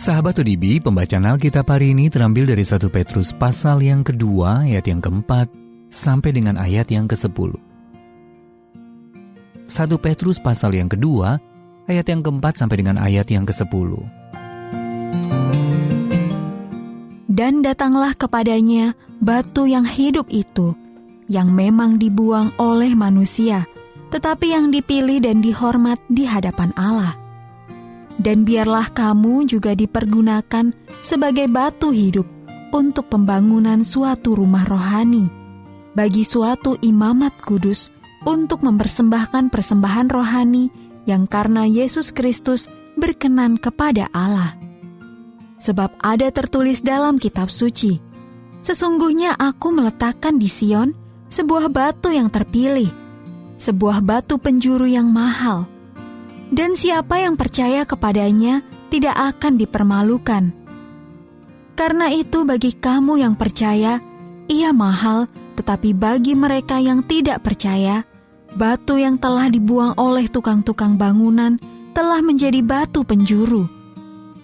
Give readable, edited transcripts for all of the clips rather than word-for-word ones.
Sahabat ODB, pembacaan Alkitab hari ini terambil dari 1 Petrus pasal yang kedua, ayat yang keempat, sampai dengan ayat yang ke-10. 1 Petrus pasal yang kedua, ayat yang keempat sampai dengan ayat yang ke-10. Dan datanglah kepadanya batu yang hidup itu, yang memang dibuang oleh manusia, tetapi yang dipilih dan dihormat di hadapan Allah. Dan biarlah kamu juga dipergunakan sebagai batu hidup untuk pembangunan suatu rumah rohani, bagi suatu imamat kudus untuk mempersembahkan persembahan rohani yang karena Yesus Kristus berkenan kepada Allah. Sebab ada tertulis dalam kitab suci, sesungguhnya aku meletakkan di Sion sebuah batu yang terpilih, sebuah batu penjuru yang mahal, dan siapa yang percaya kepadanya tidak akan dipermalukan. Karena itu bagi kamu yang percaya, ia mahal, tetapi bagi mereka yang tidak percaya, batu yang telah dibuang oleh tukang-tukang bangunan telah menjadi batu penjuru,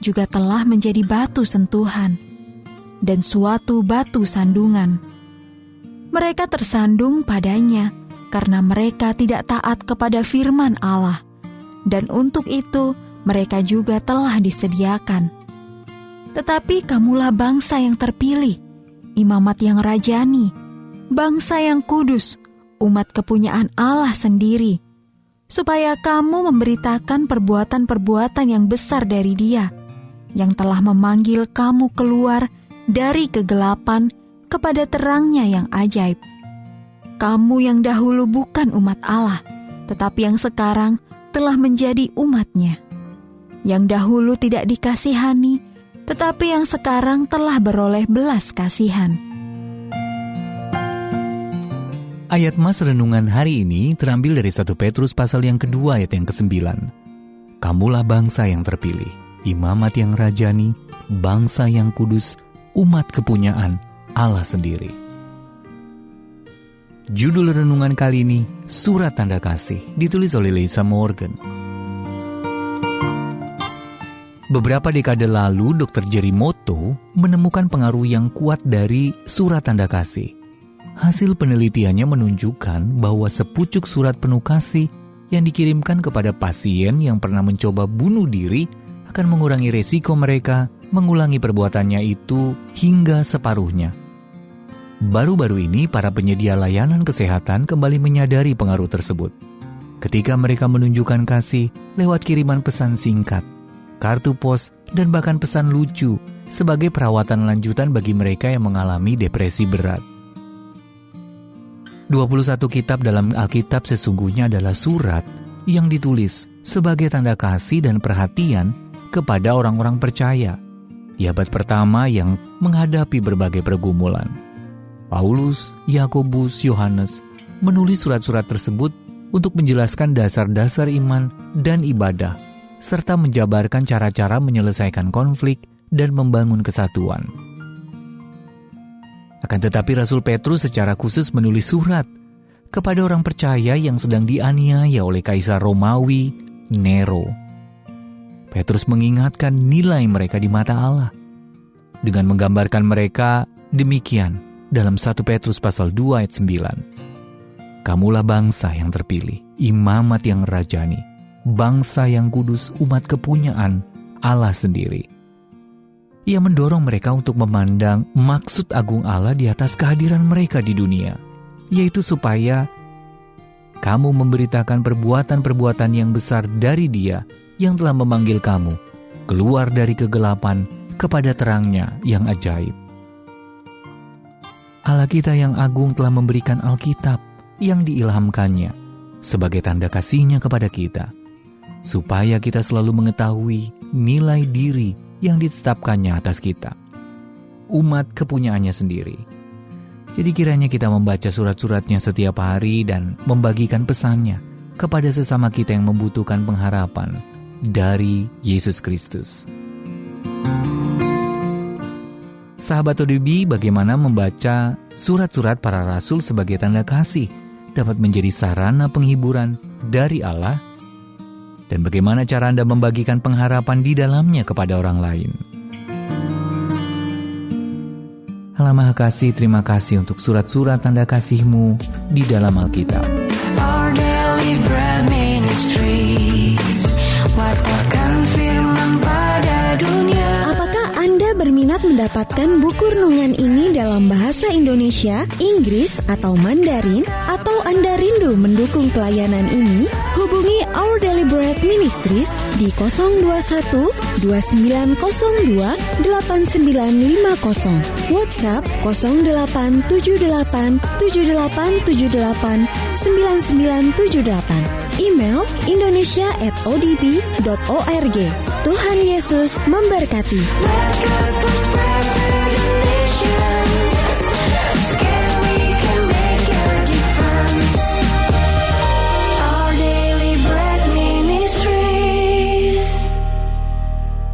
juga telah menjadi batu sentuhan, dan suatu batu sandungan. Mereka tersandung padanya karena mereka tidak taat kepada firman Allah, dan untuk itu mereka juga telah disediakan. Tetapi kamulah bangsa yang terpilih, imamat yang rajani, bangsa yang kudus, umat kepunyaan Allah sendiri, supaya kamu memberitakan perbuatan-perbuatan yang besar dari Dia, yang telah memanggil kamu keluar dari kegelapan kepada terangnya yang ajaib. Kamu yang dahulu bukan umat Allah, tetapi yang sekarang telah menjadi umat-Nya, yang dahulu tidak dikasihani, tetapi yang sekarang telah beroleh belas kasihan. Ayat Mas renungan hari ini terambil dari 1 Petrus pasal yang kedua, ayat yang ke-9. Kamulah bangsa yang terpilih, imamat yang rajani, bangsa yang kudus, umat kepunyaan Allah sendiri. Judul renungan kali ini, Surat Tanda Kasih, ditulis oleh Lisa Morgan. Beberapa dekade lalu, Dr. Jerry Motto menemukan pengaruh yang kuat dari Surat Tanda Kasih. Hasil penelitiannya menunjukkan bahwa sepucuk surat penuh kasih yang dikirimkan kepada pasien yang pernah mencoba bunuh diri akan mengurangi resiko mereka mengulangi perbuatannya itu hingga separuhnya. Baru-baru ini, para penyedia layanan kesehatan kembali menyadari pengaruh tersebut. Ketika mereka menunjukkan kasih lewat kiriman pesan singkat, kartu pos, dan bahkan pesan lucu sebagai perawatan lanjutan bagi mereka yang mengalami depresi berat. 21 kitab dalam Alkitab sesungguhnya adalah surat yang ditulis sebagai tanda kasih dan perhatian kepada orang-orang percaya, di abad pertama yang menghadapi berbagai pergumulan. Paulus, Yakobus, Yohanes menulis surat-surat tersebut untuk menjelaskan dasar-dasar iman dan ibadah, serta menjabarkan cara-cara menyelesaikan konflik dan membangun kesatuan. Akan tetapi Rasul Petrus secara khusus menulis surat kepada orang percaya yang sedang dianiaya oleh Kaisar Romawi, Nero. Petrus mengingatkan nilai mereka di mata Allah dengan menggambarkan mereka demikian dalam 1 Petrus pasal 2 ayat 9. Kamulah bangsa yang terpilih, imamat yang rajani, bangsa yang kudus, umat kepunyaan Allah sendiri. Ia mendorong mereka untuk memandang maksud agung Allah di atas kehadiran mereka di dunia, yaitu supaya kamu memberitakan perbuatan-perbuatan yang besar dari Dia yang telah memanggil kamu keluar dari kegelapan kepada terangnya yang ajaib. Allah kita yang agung telah memberikan Alkitab yang diilhamkannya sebagai tanda kasih-Nya kepada kita, supaya kita selalu mengetahui nilai diri yang ditetapkannya atas kita, umat kepunyaannya sendiri. Jadi kiranya kita membaca surat-suratnya setiap hari dan membagikan pesannya kepada sesama kita yang membutuhkan pengharapan dari Yesus Kristus. Sahabat ODB, bagaimana membaca surat-surat para rasul sebagai tanda kasih dapat menjadi sarana penghiburan dari Allah? Dan bagaimana cara Anda membagikan pengharapan di dalamnya kepada orang lain? Allah Maha Kasih, terima kasih untuk surat-surat tanda kasih-Mu di dalam Alkitab. Our Daily Bread Ministries, wartakan firman pada dunia. Apakah Anda berminat mendapatkan buku renungan ini dalam bahasa Indonesia, Inggris, atau Mandarin? Atau Anda rindu mendukung pelayanan ini? Hubungi Our Daily Bread Ministries di 021 2902 8950, WhatsApp 0878 7878 9978, email indonesia@odb.org. Tuhan Yesus memberkati. Let God's word spread to the nation.